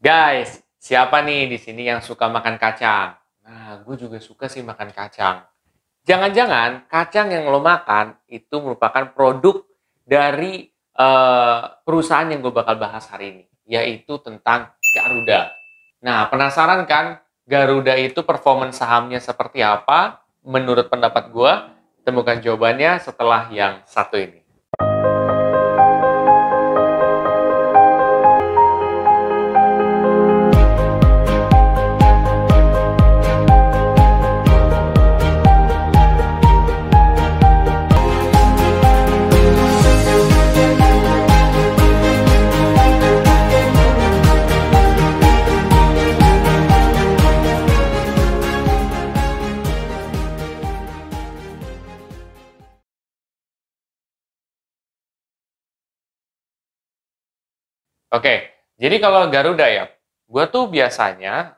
Guys, siapa nih di sini yang suka makan kacang? Nah, gue juga suka sih makan kacang. Jangan-jangan kacang yang lo makan itu merupakan produk dari perusahaan yang gue bakal bahas hari ini, yaitu tentang Garuda. Nah, penasaran kan Garuda itu performance sahamnya seperti apa? Menurut pendapat gue, temukan jawabannya setelah yang satu ini. Oke, jadi kalau Garuda ya, gue tuh biasanya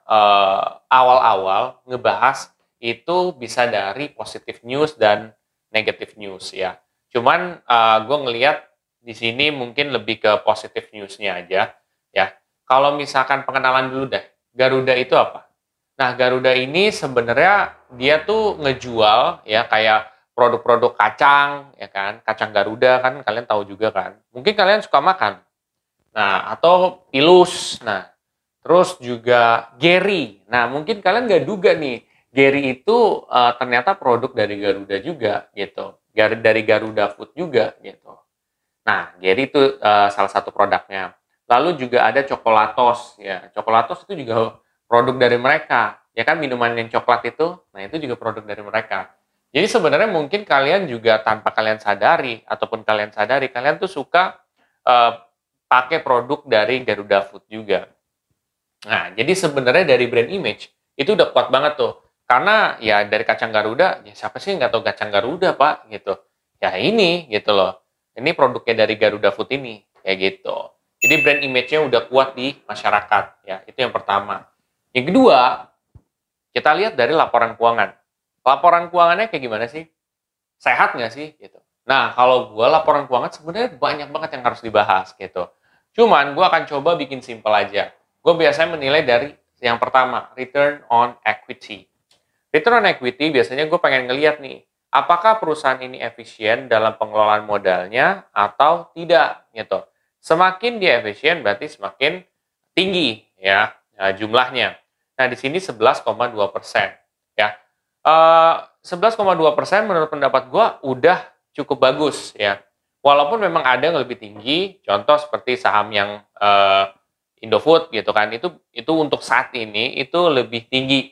awal-awal ngebahas itu bisa dari positive news dan negative news ya. Cuman gue ngelihat di sini mungkin lebih ke positive newsnya aja ya. Kalau misalkan pengenalan dulu deh, Garuda itu apa? Nah, Garuda ini sebenarnya dia tuh ngejual ya kayak produk-produk kacang ya kan, kacang Garuda kan kalian tahu juga kan. Mungkin kalian suka makan. Nah, atau Pilus. Nah, terus juga Geri. Nah, mungkin kalian nggak duga nih, Geri itu ternyata produk dari Garuda juga gitu. Dari Garuda Food juga gitu. Nah, Geri itu salah satu produknya. Lalu juga ada Coklatos ya. Coklatos itu juga produk dari mereka. Ya kan minuman yang coklat itu, nah itu juga produk dari mereka. Jadi sebenarnya mungkin kalian juga tanpa kalian sadari ataupun kalian sadari kalian tuh suka eh, pakai produk dari Garuda Food juga. Nah, jadi sebenarnya dari brand image itu udah kuat banget tuh. Karena ya dari kacang Garuda, ya siapa sih nggak tahu kacang Garuda, Pak, gitu. Ya ini, gitu loh. Ini produknya dari Garuda Food ini, kayak gitu. Jadi brand image-nya udah kuat di masyarakat, ya. Itu yang pertama. Yang kedua, kita lihat dari laporan keuangan. Laporan keuangannya kayak gimana sih? Sehat nggak sih? Gitu. Nah, kalau gue laporan keuangan sebenarnya banyak banget yang harus dibahas, gitu. Cuman gue akan coba bikin simple aja. Gue biasanya menilai dari yang pertama, return on equity. Return on equity biasanya gue pengen ngeliat nih, apakah perusahaan ini efisien dalam pengelolaan modalnya atau tidak gitu. Semakin dia efisien berarti semakin tinggi ya jumlahnya. Nah di sini 11,2% ya. 11,2% menurut pendapat gue udah cukup bagus ya. Walaupun memang ada yang lebih tinggi, contoh seperti saham yang Indofood gitu kan, itu untuk saat ini itu lebih tinggi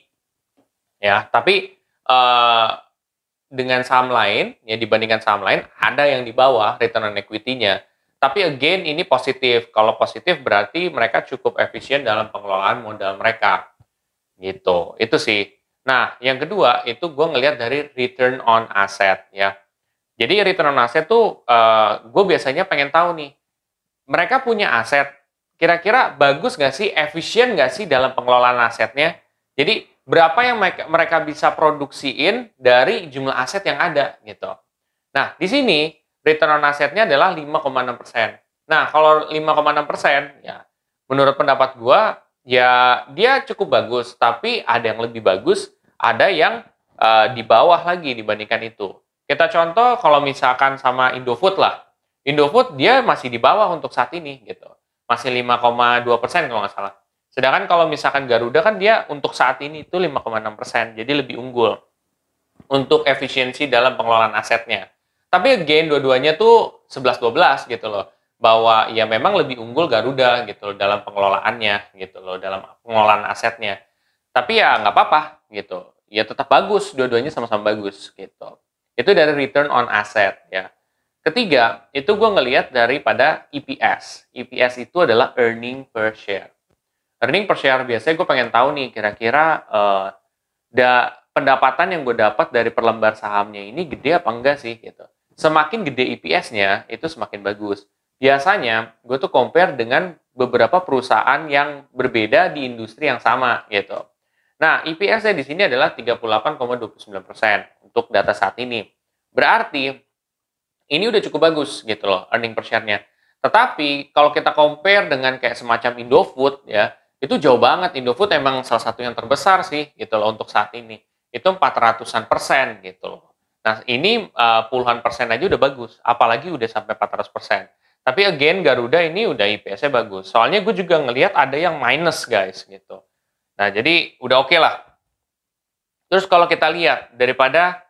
ya. Tapi dengan saham lain ya dibandingkan saham lain ada yang di bawah return on equity-nya. Tapi again ini positif. Kalau positif berarti mereka cukup efisien dalam pengelolaan modal mereka. Gitu. Itu sih. Nah, yang kedua itu gue ngelihat dari return on asset ya. Jadi return on asset tuh gue biasanya pengen tahu nih, mereka punya aset, kira-kira bagus nggak sih, efisien nggak sih dalam pengelolaan asetnya? Jadi berapa yang mereka bisa produksiin dari jumlah aset yang ada gitu. Nah, di sini return on asetnya adalah 5,6%. Nah, kalau 5,6% ya menurut pendapat gua ya dia cukup bagus, tapi ada yang lebih bagus, ada yang di bawah lagi dibandingkan itu. Kita contoh kalau misalkan sama Indofood lah. Indofood dia masih di bawah untuk saat ini gitu. Masih 5,2% kalau nggak salah. Sedangkan kalau misalkan Garuda kan dia untuk saat ini itu 5,6%, jadi lebih unggul untuk efisiensi dalam pengelolaan asetnya. Tapi again, dua-duanya tuh 11-12 gitu loh. Bahwa ya memang lebih unggul Garuda gitu loh dalam pengelolaannya gitu loh, dalam pengelolaan asetnya. Tapi ya nggak apa-apa gitu. Ya tetap bagus, dua-duanya sama-sama bagus gitu. Itu dari return on asset ya. Ketiga, itu gue ngelihat daripada EPS. EPS itu adalah earning per share. Earning per share biasanya gue pengen tahu nih kira-kira pendapatan yang gue dapat dari per lembar sahamnya ini gede apa enggak sih gitu. Semakin gede EPS-nya itu semakin bagus. Biasanya gue tuh compare dengan beberapa perusahaan yang berbeda di industri yang sama gitu. Nah, EPS-nya di sini adalah 38,29% untuk data saat ini. Berarti ini udah cukup bagus gitu loh earning per share-nya. Tetapi kalau kita compare dengan kayak semacam Indofood ya, itu jauh banget. Indofood emang salah satu yang terbesar sih gitu loh untuk saat ini. Itu 400-an% gitu loh. Nah, ini puluhan persen aja udah bagus, apalagi udah sampai 400%. Tapi again Garuda ini udah IPS-nya bagus. Soalnya gue juga ngelihat ada yang minus guys gitu. Nah, jadi udah oke lah. Terus kalau kita lihat daripada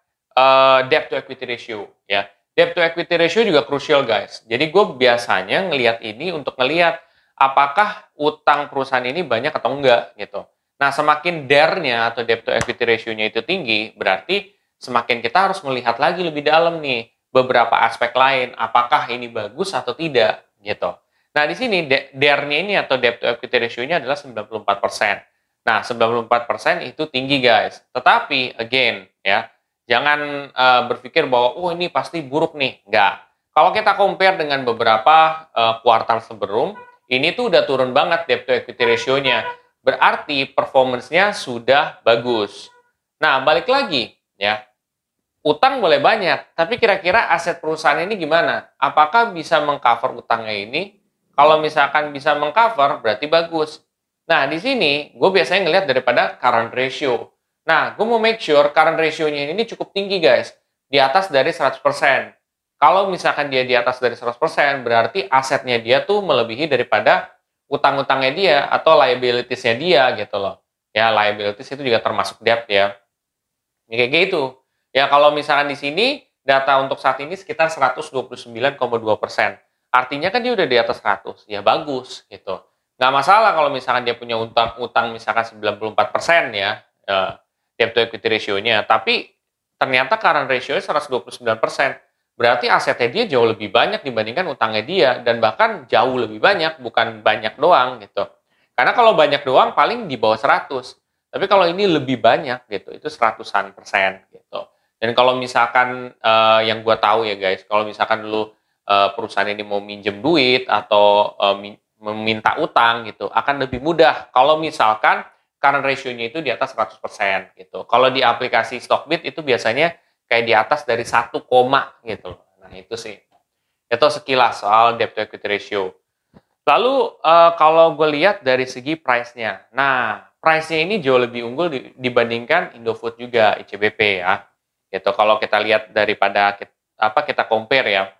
debt to equity ratio ya. Debt to equity ratio juga krusial guys. Jadi gue biasanya ngelihat ini untuk ngelihat apakah utang perusahaan ini banyak atau enggak gitu. Nah, semakin DER-nya atau debt to equity ratio-nya itu tinggi, berarti semakin kita harus melihat lagi lebih dalam nih beberapa aspek lain, apakah ini bagus atau tidak gitu. Nah, di sini DER-nya ini atau debt to equity ratio-nya adalah 94%. Nah, 94% itu tinggi guys. Tetapi again ya, jangan berpikir bahwa oh ini pasti buruk nih. Enggak. Kalau kita compare dengan beberapa kuartal sebelum, ini tuh udah turun banget debt to equity ratio-nya. Berarti performance-nya sudah bagus. Nah, balik lagi ya. Utang boleh banyak, tapi kira-kira aset perusahaan ini gimana? Apakah bisa mengcover utangnya ini? Kalau misalkan bisa mengcover, berarti bagus. Nah, di sini gue biasanya ngelihat daripada current ratio. Nah, gue mau make sure current ratio-nya ini cukup tinggi, guys. Di atas dari 100%. Kalau misalkan dia di atas dari 100%, berarti asetnya dia tuh melebihi daripada utang-utangnya dia atau liabilities-nya dia gitu loh. Ya, liabilities itu juga termasuk debt ya. Ya, kayak gitu. Ya, kalau misalkan di sini data untuk saat ini sekitar 129,2%. Artinya kan dia udah di atas 100. Ya bagus gitu. Nggak masalah kalau misalkan dia punya utang misalkan 94% ya, debt to equity ratio-nya. Tapi ternyata current ratio-nya 129%. Berarti asetnya dia jauh lebih banyak dibandingkan utangnya dia. Dan bahkan jauh lebih banyak, bukan banyak doang gitu. Karena kalau banyak doang paling di bawah 100. Tapi kalau ini lebih banyak gitu, itu 100-an% gitu. Dan kalau misalkan yang gue tahu ya guys, kalau misalkan lu perusahaan ini mau minjem duit atau meminta utang gitu, akan lebih mudah kalau misalkan current ratio-nya itu di atas 100% gitu. Kalau di aplikasi Stockbit itu biasanya kayak di atas dari 1 koma gitu. Nah, itu sih. Itu sekilas soal debt to equity ratio. Lalu kalau gue lihat dari segi price-nya. Nah, price-nya ini jauh lebih unggul dibandingkan Indofood juga, ICBP ya. Gitu. Kalau kita lihat daripada kita compare ya,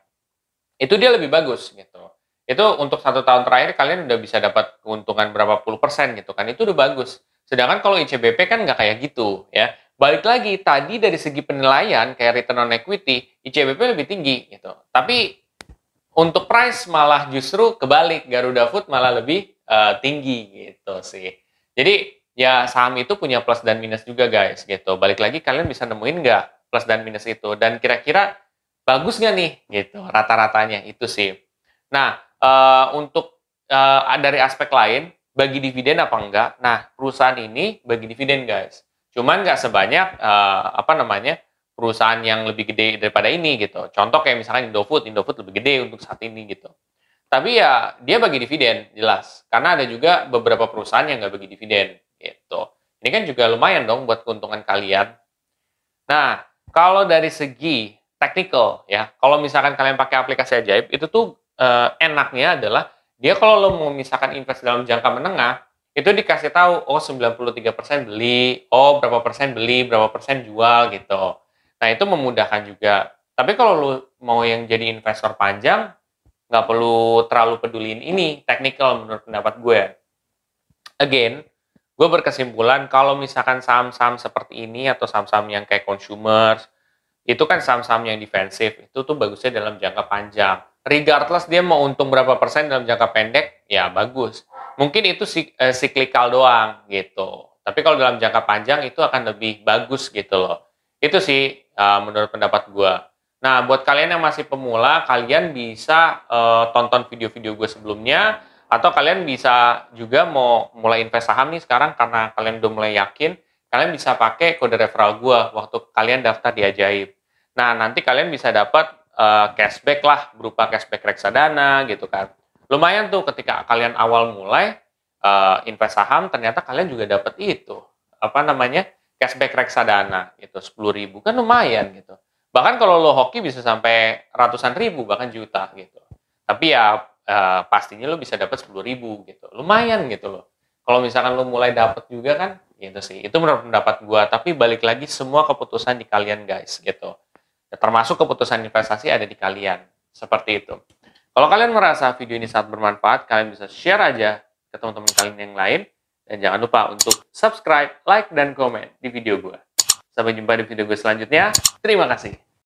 itu dia lebih bagus gitu. Itu untuk 1 tahun terakhir kalian udah bisa dapat keuntungan berapa puluh persen gitu kan, itu udah bagus. Sedangkan kalau ICBP kan nggak kayak gitu ya. Balik lagi, tadi dari segi penilaian kayak return on equity, ICBP lebih tinggi gitu. Tapi untuk price malah justru kebalik, Garuda Food malah lebih tinggi gitu sih. Jadi ya saham itu punya plus dan minus juga guys gitu. Balik lagi kalian bisa nemuin nggak plus dan minus itu dan kira-kira bagus nggak nih gitu rata-ratanya itu sih. Nah untuk dari aspek lain bagi dividen apa enggak? Nah perusahaan ini bagi dividen guys. Cuman nggak sebanyak perusahaan yang lebih gede daripada ini gitu. Contoh kayak misalkan Indofood lebih gede untuk saat ini gitu. Tapi ya dia bagi dividen jelas. Karena ada juga beberapa perusahaan yang nggak bagi dividen gitu. Ini kan juga lumayan dong buat keuntungan kalian. Nah, kalau dari segi technical ya, kalau misalkan kalian pakai aplikasi Ajaib itu tuh enaknya adalah dia kalau lo mau misalkan invest dalam jangka menengah itu dikasih tahu oh 93% beli, oh berapa persen beli, berapa persen jual gitu. Nah, itu memudahkan juga. Tapi kalau lu mau yang jadi investor panjang, nggak perlu terlalu peduliin ini, technical menurut pendapat gue. Again, gue berkesimpulan kalau misalkan saham-saham seperti ini atau saham-saham yang kayak consumer, itu kan saham-saham yang defensif, itu tuh bagusnya dalam jangka panjang. Regardless dia mau untung berapa persen dalam jangka pendek, ya bagus. Mungkin itu cyclical doang gitu. Tapi kalau dalam jangka panjang itu akan lebih bagus gitu loh. Itu sih menurut pendapat gue. Nah, buat kalian yang masih pemula, kalian bisa tonton video-video gue sebelumnya, atau kalian bisa juga mau mulai invest saham nih sekarang karena kalian udah mulai yakin, kalian bisa pakai kode referral gue waktu kalian daftar di Ajaib. Nah, nanti kalian bisa dapat cashback lah, berupa cashback reksadana gitu kan. Lumayan tuh ketika kalian awal mulai invest saham, ternyata kalian juga dapat itu. Cashback reksadana gitu, 10.000 kan lumayan gitu. Bahkan kalau lo hoki bisa sampai ratusan ribu, bahkan juta gitu. Tapi ya pastinya lo bisa dapat 10.000 gitu. Lumayan gitu loh. Kalau misalkan lu mulai dapet juga kan, gitu sih. Itu menurut pendapat gua. Tapi balik lagi semua keputusan di kalian guys, gitu. Ya, termasuk keputusan investasi ada di kalian. Seperti itu. Kalau kalian merasa video ini sangat bermanfaat, kalian bisa share aja ke teman-teman kalian yang lain. Dan jangan lupa untuk subscribe, like, dan komen di video gua. Sampai jumpa di video gue selanjutnya. Terima kasih.